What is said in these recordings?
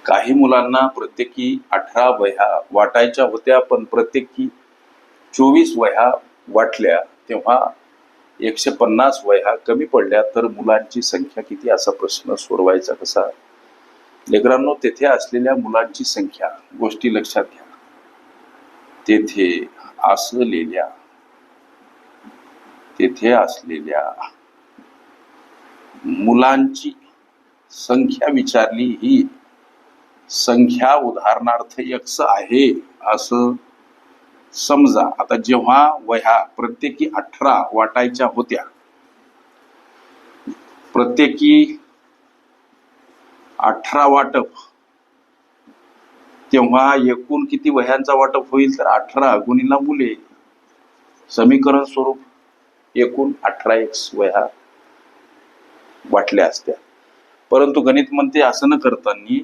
काही मुलांना प्रत्येकी 18 वह्या वाटायच्या होत्या, पण प्रत्येकी 24 वह्या वाटल्या तेव्हा 150 वह्या कमी पडल्या, तर मुलांची संख्या किती असा प्रश्न सोडवायचा कसा? लेकरांनो, तेथे असलेल्या मुलांची संख्या गोष्टी लक्षात घ्या. तेथे असलेल्या मुलांची संख्या विचारली, ही संख्या उदाहरणार्थ x आहे असं समजा. आता जेव्हा वह्या प्रत्येकी 18 वाटायच्या होत्या, प्रत्येकी 18 वाटप, तेव्हा एकूण किती वह्यांचा वाटप होईल? तर 18 गुणिले मुले, समीकरण स्वरूप एकूण 18x वह्या वाटल्या असत्या. परंतु गणित म्हणते असं न करताना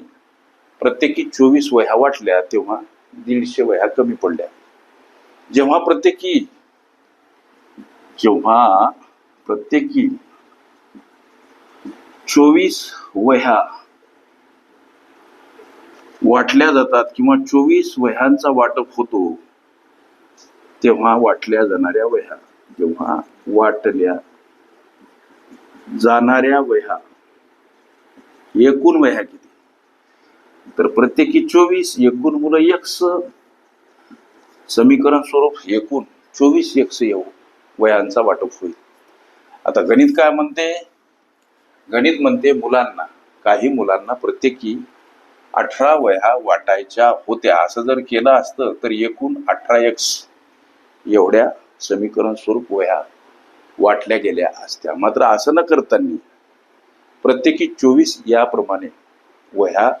प्रत्येकी 24 वह्या वाटल्या तेव्हा 150 वह्या कमी पडल्या. जेव्हा प्रत्येकी 24 वह्या वाटल्या जातात किंवा 24 वह्यांचा वाटप होतो, तेव्हा वाटल्या जाणाऱ्या वह्या, जेव्हा वाटल्या जाणाऱ्या वह्या एकूण वह्या किती? तर प्रत्येकी 24 एकूण मुलं x, समीकरण स्वरूप एकूण 24x वह्यांचा वाटप होईल. आता गणित काय म्हणते? गणित म्हणते काही मुलांना प्रत्येकी 18 वह्या वाटायच्या होत्या. असं जर केलं असतं तर एकूण 18x एवढ्या समीकरण स्वरूप वह्या वाटल्या गेल्या असत्या. मात्र असं न करताना प्रत्येकी 24 याप्रमाणे वह्या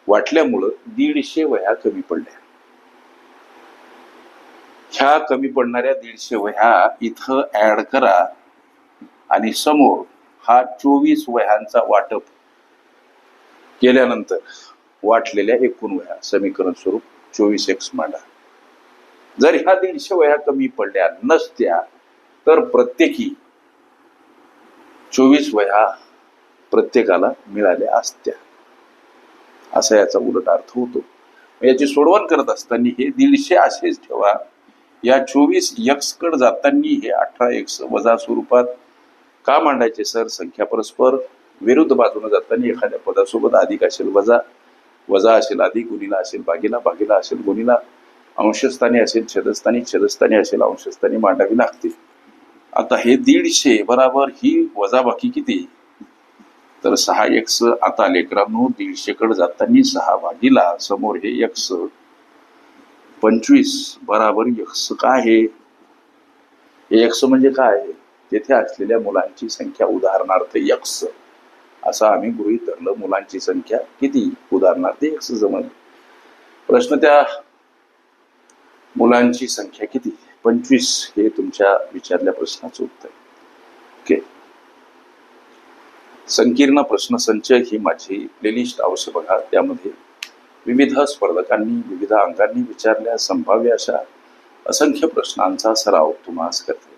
वाटल्यामुळं 150 वह्या कमी पडल्या. ह्या कमी पडणाऱ्या 150 वह्या इथं ऍड करा आणि समोर हा 24 वह्यांचा वाटप केल्यानंतर वाटलेल्या एकूण वह्या समीकरण स्वरूप 24x मांडा. जर ह्या 150 वह्या कमी पडल्या नसत्या तर प्रत्येकी 24 वह्या प्रत्येकाला मिळाल्या असत्या, असा याचा उलट अर्थ होतो. याची सोडवण करत असताना हे 150 असेच ठेवा. या 24x कडे जाताना हे 18x वजा स्वरूपात का मांडायचे सर? संख्या परस्पर विरुद्ध बाजूने जाताना एखाद्या पदासोबत अधिक असेल वजा, वजा असेल अधिक, गुणिला असेल भागिला, भागिला असेल गुणिला, अंशस्थानी असेल छेदस्थानी, छेदस्थानी असेल अंशस्थानी मांडावी लागते. आता हे 150 बराबर ही वजाबाकी किती? तर 6x. आता लेकरांनो 150 कडे जाताना 6 भागिला समोर हे x 25 बराबर x काय आहे? हे x म्हणजे काय आहे? तेथे असलेल्या मुलांची संख्या उदाहरणार्थ x असं आम्ही गृहीत धरलं. मुलांची संख्या किती? उदाहरणार्थ x जमल. प्रश्न त्या मुलांची संख्या किती? 25 हे तुमच्या विचारल्या प्रश्नाचं उत्तर. ओके. संकीर्ण प्रश्न संच ही माझी प्लेलिस्ट अवश्य बघा. त्यामध्ये विविध स्पर्धकांनी विविध अंकांनी विचारल्या संभाव्य अशा असंख्य प्रश्नांचा सराव तुम्हाला करते.